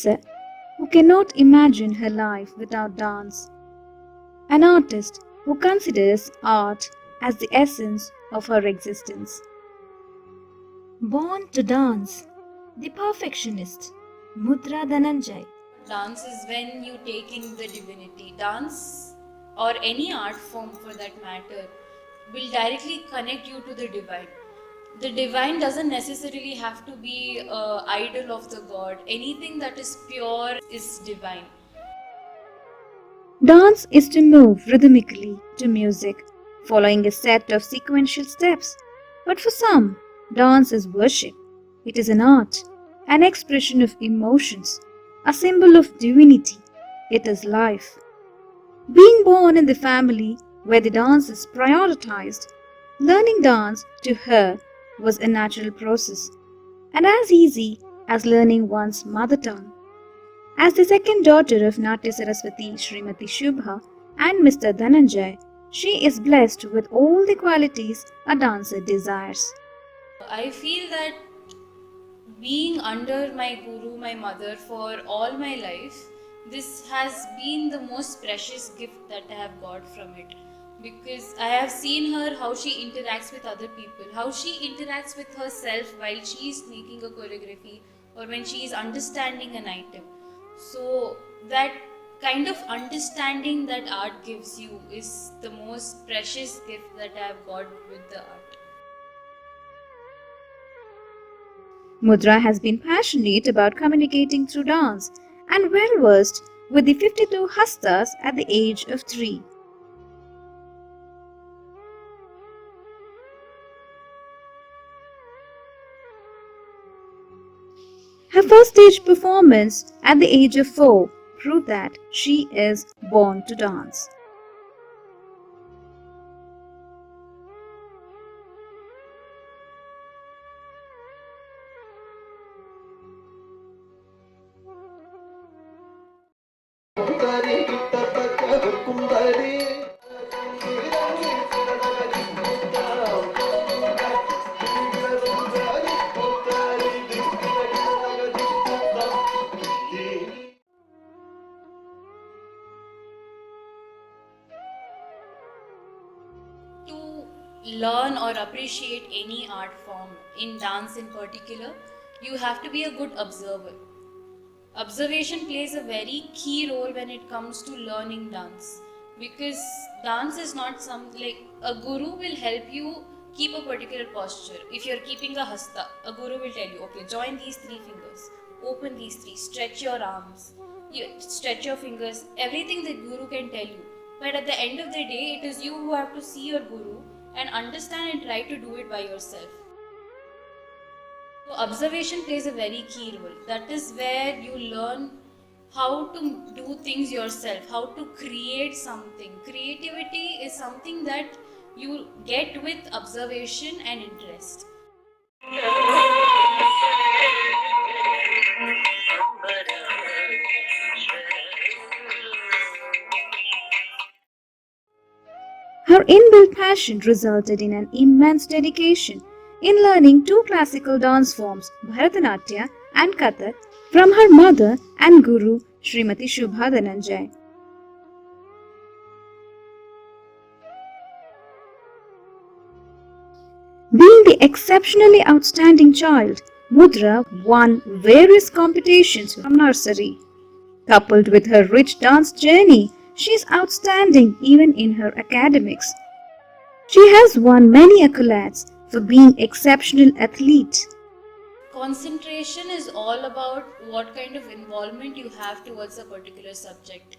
dancer who cannot imagine her life without dance, an artist who considers art as the essence of her existence. Born to dance, the perfectionist, Mudra Dhananjay. Dance is when you take in the divinity. Dance, or any art form for that matter, will directly connect you to the divine. The divine doesn't necessarily have to be an idol of the god. Anything that is pure is divine. Dance is to move rhythmically to music, following a set of sequential steps. But for some, dance is worship. It is an art, an expression of emotions, a symbol of divinity. It is life. Being born in the family where the dance is prioritized, learning dance to her was a natural process and as easy as learning one's mother tongue. As the second daughter of Natya Saraswati Srimati Shubha and Mr. Dhananjay, she is blessed with all the qualities a dancer desires. I feel that being under my guru, my mother, for all my life, this has been the most precious gift that I have got from it. Because I have seen her how she interacts with other people, how she interacts with herself while she is making a choreography or when she is understanding an item. So, that kind of understanding that art gives you is the most precious gift that I have got with the art. Mudra has been passionate about communicating through dance and well versed with the 52 hastas at the age of 3. Her first stage performance at the age of 4 proved that she is born to dance. To learn or appreciate any art form, in dance in particular, you have to be a good observer. Observation plays a very key role when it comes to learning dance, because dance is not some like a guru will help you keep a particular posture. If you're keeping a hasta, a guru will tell you, okay, join these three fingers, open these three, stretch your arms, you stretch your fingers, everything the guru can tell you. But at the end of the day, it is you who have to see your guru and understand and try to do it by yourself. So observation plays a very key role. That is where you learn how to do things yourself, how to create something. Creativity is something that you get with observation and interest. Her inbuilt passion resulted in an immense dedication in learning two classical dance forms, Bharatanatyam and Kathak, from her mother and guru Srimati Shubha Dhananjay. Being the exceptionally outstanding child, Mudra won various competitions from nursery. Coupled with her rich dance journey, she is outstanding even in her academics. She has won many accolades for being exceptional athlete. Concentration is all about what kind of involvement you have towards a particular subject.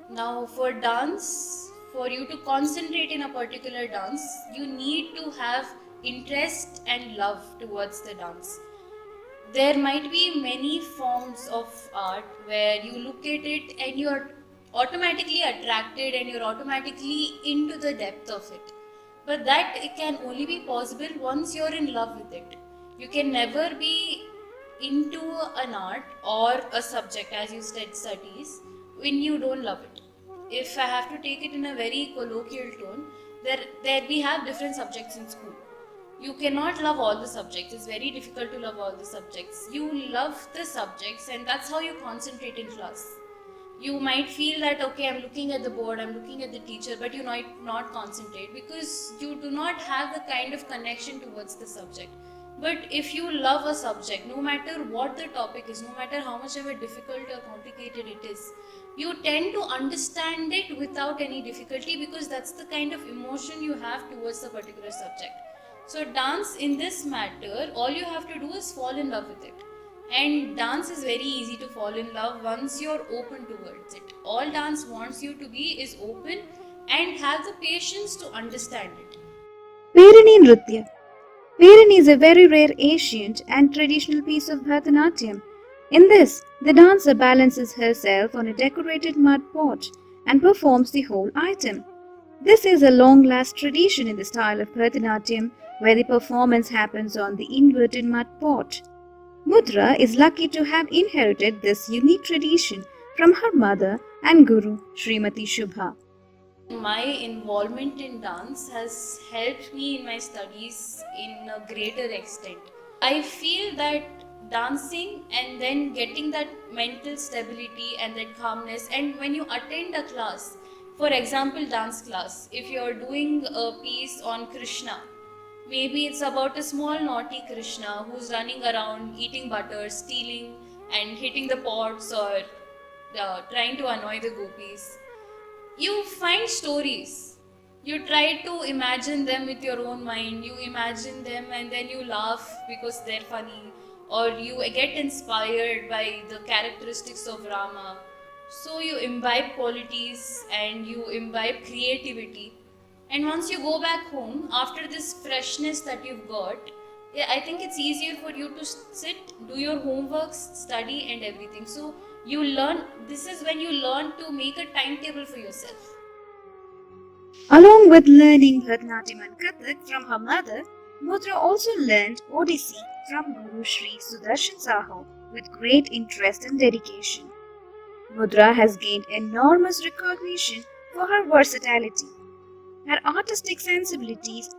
Now, for dance, for you to concentrate in a particular dance, you need to have interest and love towards the dance. There might be many forms of art where you look at it and you're automatically attracted and you're automatically into the depth of it. But that it can only be possible once you're in love with it. You can never be into an art or a subject as you studies when you don't love it. If I have to take it in a very colloquial tone, there we have different subjects in school. You cannot love all the subjects. It's very difficult to love all the subjects. You love the subjects, and that's how you concentrate in class. You might feel that, okay, I'm looking at the board, I'm looking at the teacher, but you might not concentrate because you do not have the kind of connection towards the subject. But if you love a subject, no matter what the topic is, no matter how much ever difficult or complicated it is, you tend to understand it without any difficulty because that's the kind of emotion you have towards a particular subject. So dance in this matter, all you have to do is fall in love with it. And dance is very easy to fall in love once you're open towards it. All dance wants you to be is open and have the patience to understand it. Perini Nritya. Perini is a very rare ancient and traditional piece of Bharatanatyam. In this, the dancer balances herself on a decorated mud pot and performs the whole item. This is a long-lasting tradition in the style of Bharatanatyam where the performance happens on the inverted mud pot. Mudra is lucky to have inherited this unique tradition from her mother and guru, Srimati Shubha. My involvement in dance has helped me in my studies in a greater extent. I feel that dancing and then getting that mental stability and that calmness, and when you attend a class, for example, dance class, if you're doing a piece on Krishna, maybe it's about a small naughty Krishna who's running around eating butter, stealing, and hitting the pots or trying to annoy the gopis. You find stories. You try to imagine them with your own mind. You imagine them and then you laugh because they're funny, or you get inspired by the characteristics of Rama. So you imbibe qualities and you imbibe creativity. And once you go back home, after this freshness that you've got, yeah, I think it's easier for you to sit, do your homeworks, study, and everything. So you learn, this is when you learn to make a timetable for yourself. Along with learning Bharatanatyam and Kathak from her mother, Mudra also learned Odissi from Guru Sri Sudarshan Sahu with great interest and dedication. Mudra has gained enormous recognition for her versatility. Her artistic sensibilities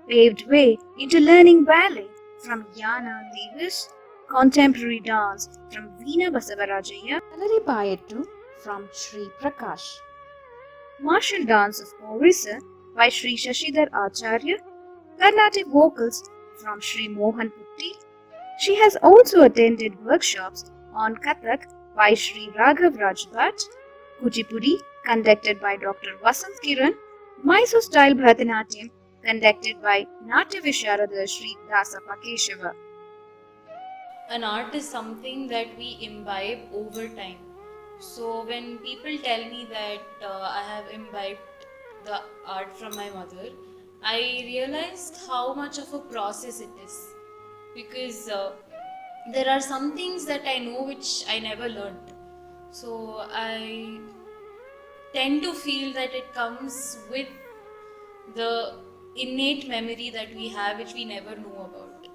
paved way into learning ballet from Yana Davis, contemporary dance from Veena Basavarajaya, Alari Payattu from Sri Prakash, martial dance of Orissa by Sri Shashidhar Acharya, Carnatic vocals from Sri Mohan Putti. She has also attended workshops on Kathak by Sri Raghav Rajbhat, Kuchipudi conducted by Dr. Vasant Kiran, Mysore style Bharatanatyam conducted by Natya Visharada Sri Dasappa Keshava. An art is something that we imbibe over time. So when people tell me that I have imbibed the art from my mother, I realized how much of a process it is. Because there are some things that I know which I never learned. So I tend to feel that it comes with the innate memory that we have which we never know about.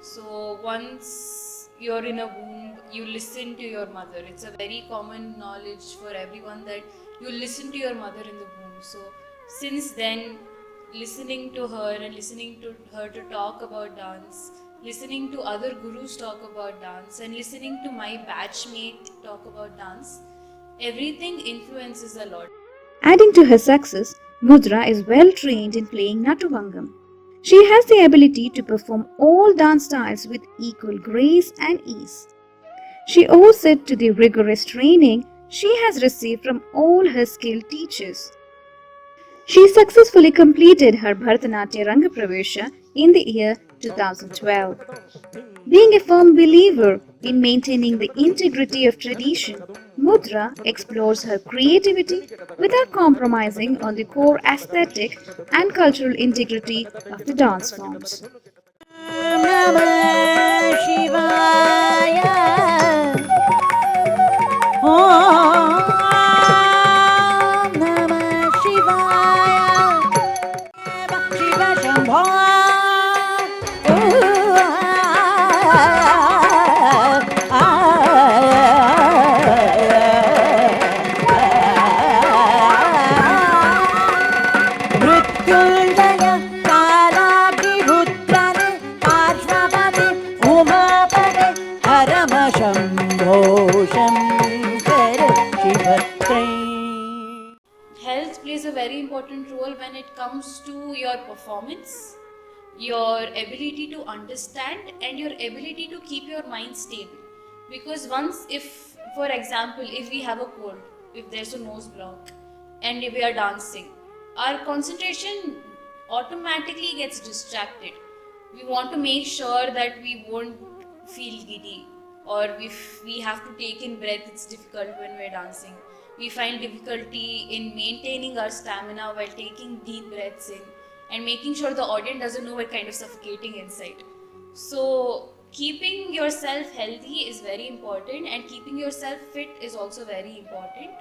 So once you're in a womb, you listen to your mother. It's a very common knowledge for everyone that you listen to your mother in the womb. So since then, listening to her and listening to her to talk about dance, listening to other gurus talk about dance, and listening to my batchmate talk about dance, everything influences a lot. Adding to her success, Mudra is well trained in playing Natuvangam. She has the ability to perform all dance styles with equal grace and ease. She owes it to the rigorous training she has received from all her skilled teachers. She successfully completed her Bharatanatyam Rangapravesha in the year 2012. Being a firm believer in maintaining the integrity of tradition, Mudra explores her creativity without compromising on the core aesthetic and cultural integrity of the dance forms. Namah Shivaya. Om Namah Shivaya. Shiva Shambho. Mrityunjaya Kalagrirudrana health plays a very important role when it comes to your performance, your ability to understand, and your ability to keep your mind stable. Because once, if for example, if we have a cold, if there's a nose block, and if we are dancing, our concentration automatically gets distracted. We want to make sure that we won't feel giddy, or if we have to take in breath, it's difficult when we're dancing. We find difficulty in maintaining our stamina while taking deep breaths in and making sure the audience doesn't know we're kind of suffocating inside. So keeping yourself healthy is very important, and keeping yourself fit is also very important.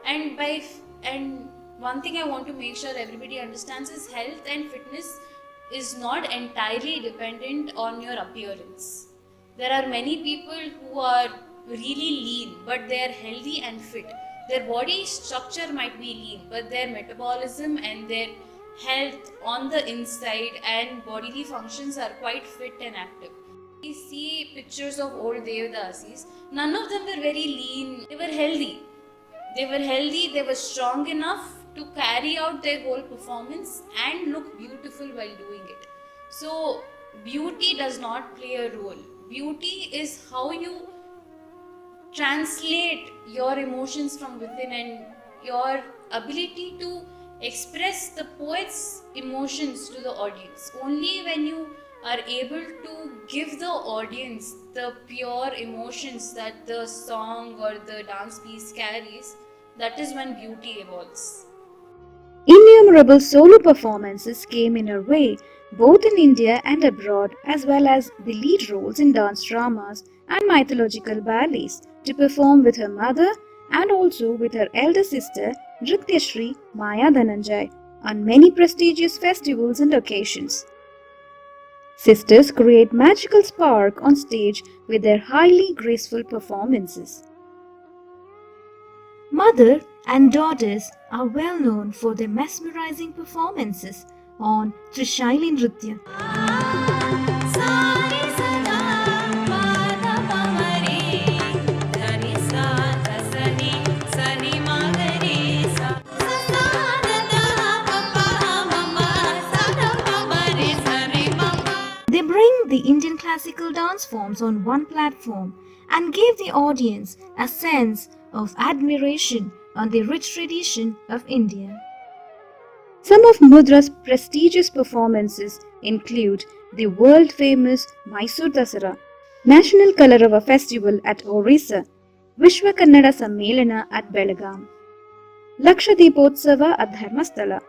And one thing I want to make sure everybody understands is health and fitness is not entirely dependent on your appearance. There are many people who are really lean, but they are healthy and fit. Their body structure might be lean, but their metabolism and their health on the inside and bodily functions are quite fit and active. We see pictures of old Devadasis. None of them were very lean. They were healthy. They were strong enough to carry out their whole performance and look beautiful while doing it. So, beauty does not play a role. Beauty is how you translate your emotions from within and your ability to express the poet's emotions to the audience. Only when you are able to give the audience the pure emotions that the song or the dance piece carries, that is when beauty evolves. Innumerable solo performances came in her way, both in India and abroad, as well as the lead roles in dance dramas and mythological ballets, to perform with her mother and also with her elder sister, Nrityashree Maya Dhananjay, on many prestigious festivals and occasions. Sisters create magical spark on stage with their highly graceful performances. Mother and daughters are well known for their mesmerizing performances on Trishaili Nritya. They bring the Indian classical dance forms on one platform and give the audience a sense of admiration on the rich tradition of India. Some of Mudra's prestigious performances include the world-famous Mysore Dasara, National Kalarava Festival at Orissa, Vishwa Kannada Sammelana at Belagaum, Lakshadweepotsava at Dharmasthala,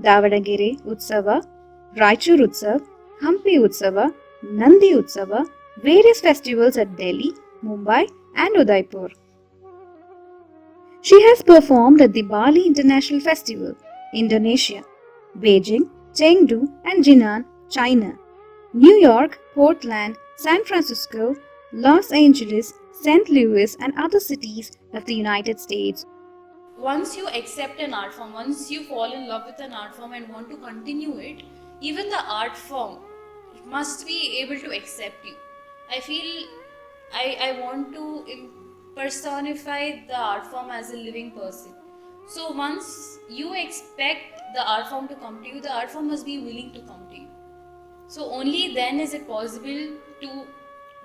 Davadagere Utsava, Raichur Utsav, Hampi Utsava, Nandi Utsava, various festivals at Delhi, Mumbai and Udaipur. She has performed at the Bali International Festival, Indonesia, Beijing, Chengdu and Jinan, China, New York, Portland, San Francisco, Los Angeles, St. Louis and other cities of the United States. Once you accept an art form, once you fall in love with an art form and want to continue it, even the art form must be able to accept you. I feel I want to personify the art form as a living person. So once you expect the art form to come to you, the art form must be willing to come to you. So only then is it possible to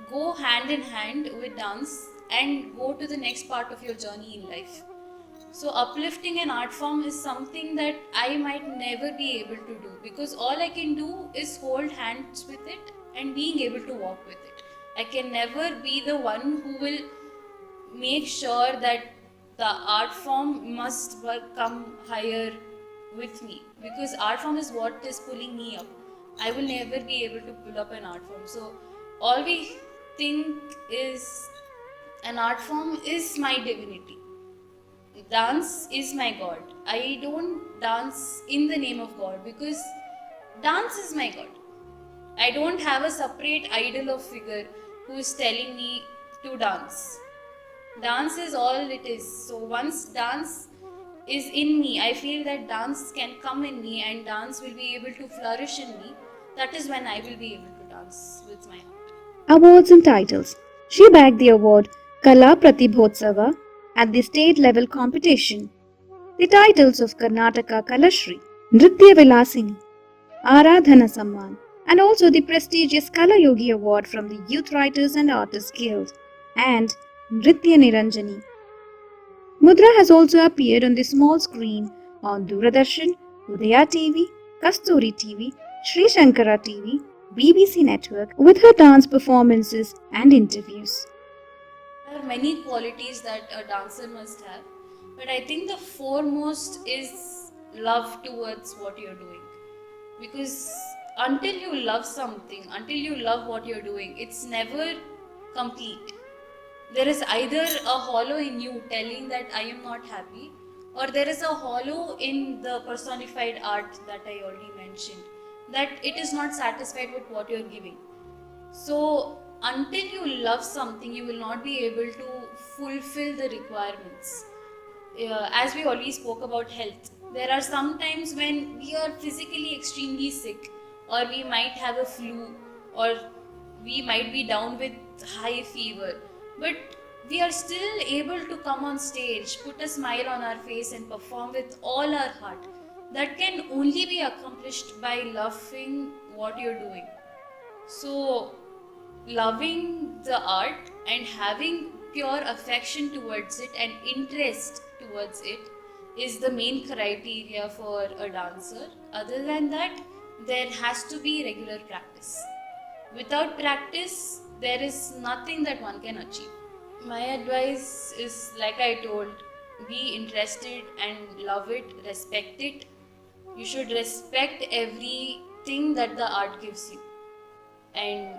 go hand in hand with dance and go to the next part of your journey in life. So uplifting an art form is something that I might never be able to do, because all I can do is hold hands with it and being able to walk with it. I can never be the one who will make sure that the art form must come higher with me, because art form is what is pulling me up. I will never be able to pull up an art form. So all we think is an art form is my divinity. Dance is my God. I don't dance in the name of God, because dance is my God. I don't have a separate idol or figure who is telling me to dance. Dance is all it is. So once dance is in me, I feel that dance can come in me and dance will be able to flourish in me. That is when I will be able to dance with my heart. Awards and titles. She bagged the award Kala Pratibhotsava at the state level competition. The titles of Karnataka Kalashri, Nritya Vilasini, Aradhana Samman, and also the prestigious Kala Yogi Award from the Youth Writers and Artists Guild, and Nritya Niranjani. Mudra has also appeared on the small screen on Doordarshan, Udaya TV, Kasturi TV, Sri Shankara TV, BBC Network with her dance performances and interviews. There are many qualities that a dancer must have, but I think the foremost is love towards what you're doing. Because until you love something, until you love what you're doing, it's never complete. There is either a hollow in you telling that I am not happy, or there is a hollow in the personified art that I already mentioned, that it is not satisfied with what you're giving. So, until you love something, you will not be able to fulfill the requirements. As we already spoke about health, there are some times when we are physically extremely sick, or we might have a flu, or we might be down with high fever, but we are still able to come on stage, put a smile on our face, and perform with all our heart. That can only be accomplished by loving what you're doing. So, loving the art and having pure affection towards it and interest towards it is the main criteria for a dancer. Other than that, there has to be regular practice. Without practice, there is nothing that one can achieve. My advice is, like I told, be interested and love it, respect it. You should respect everything that the art gives you. And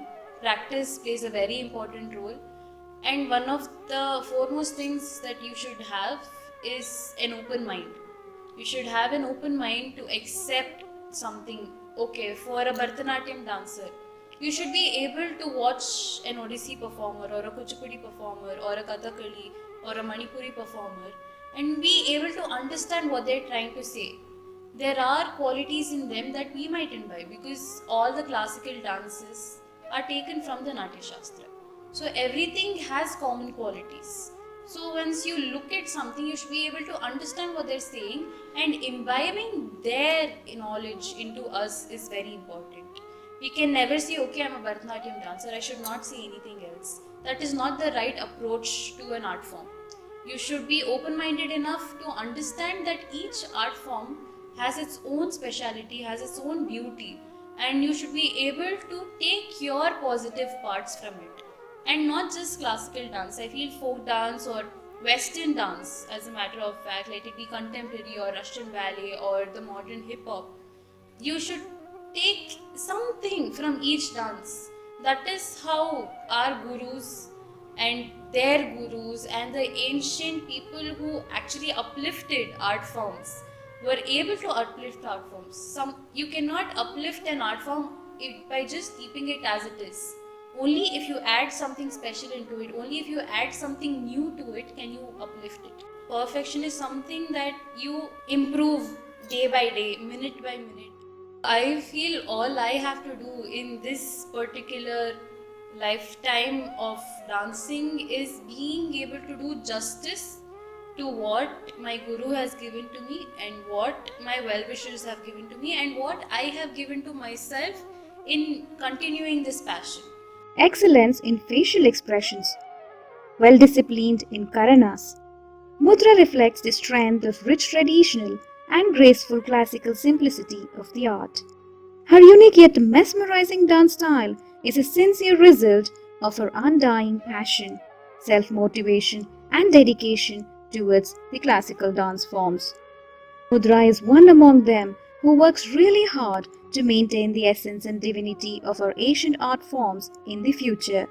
practice plays a very important role. And one of the foremost things that you should have is an open mind. You should have an open mind to accept something. Okay, for a Bharatanatyam dancer, you should be able to watch an Odissi performer or a Kuchipudi performer or a Kathakali or a Manipuri performer and be able to understand what they're trying to say. There are qualities in them that we might imbibe because all the classical dances are taken from the Natya Shastra. So everything has common qualities. So once you look at something, you should be able to understand what they're saying, and imbibing their knowledge into us is very important. We can never say, okay, I'm a Bharatanatyam dancer, I should not say anything else. That is not the right approach to an art form. You should be open-minded enough to understand that each art form has its own speciality, has its own beauty, and you should be able to take your positive parts from it. And not just classical dance. I feel folk dance or Western dance, as a matter of fact, let it be contemporary or Russian ballet or the modern hip hop. You should take something from each dance. That is how our gurus and their gurus and the ancient people who actually uplifted art forms were able to uplift art forms. You cannot uplift an art form by just keeping it as it is. Only if you add something special into it, only if you add something new to it, can you uplift it. Perfection is something that you improve day by day, minute by minute. I feel all I have to do in this particular lifetime of dancing is being able to do justice to what my guru has given to me and what my well-wishers have given to me and what I have given to myself in continuing this passion. Excellence in facial expressions, well disciplined in karanas. Mudra reflects the strength of rich traditional and graceful classical simplicity of the art. Her unique yet mesmerizing dance style is a sincere result of her undying passion, self motivation, and dedication towards the classical dance forms. Mudra is one among them who works really hard to maintain the essence and divinity of our ancient art forms in the future.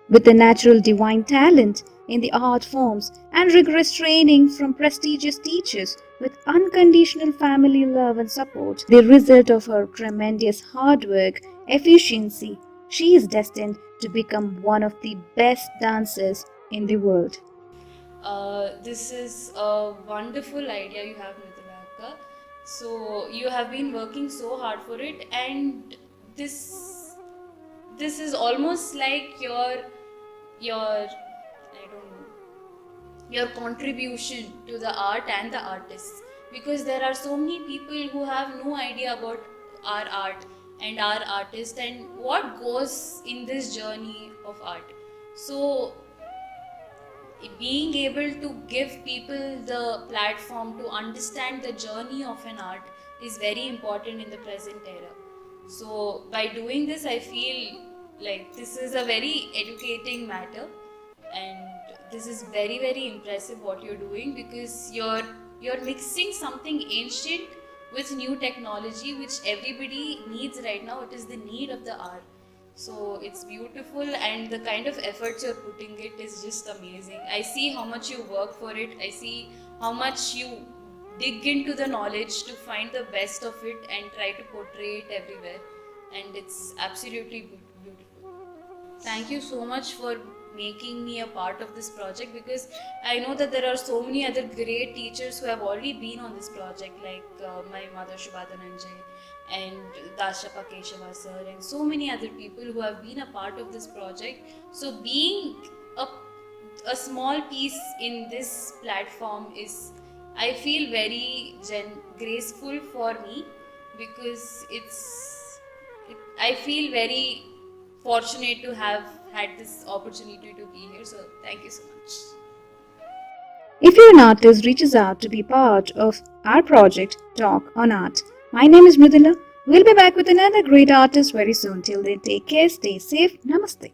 With a natural divine talent in the art forms and rigorous training from prestigious teachers with unconditional family love and support, the result of her tremendous hard work, efficiency, she is destined to become one of the best dancers in the world. This is a wonderful idea you have, Mridulaka. So you have been working so hard for it, and this is almost like your I don't know. your contribution to the art and the artists, because there are so many people who have no idea about our art and our artist and what goes in this journey of art. So being able to give people the platform to understand the journey of an art is very important in the present era. So by doing this, I feel like this is a very educating matter, and this is very very impressive what you're doing, because you're mixing something ancient with new technology which everybody needs right now. It is the need of the hour. So it's beautiful, and the kind of efforts you're putting it is just amazing. I see how much you work for it. I see how much you dig into the knowledge to find the best of it and try to portray it everywhere. And it's absolutely beautiful. Thank you so much for making me a part of this project, because I know that there are so many other great teachers who have already been on this project, like my mother Shubha Dhananjay and Dashapa Keshava sir, and so many other people who have been a part of this project. So being a, a small piece in this platform is, I feel very graceful for me, because I feel very fortunate to have had this opportunity to be here. So thank you so much. If you're an artist, reaches out to be part of our project, Talk on Art. My name is Mridula. We'll be back with another great artist very soon. Till then, take care, stay safe. Namaste.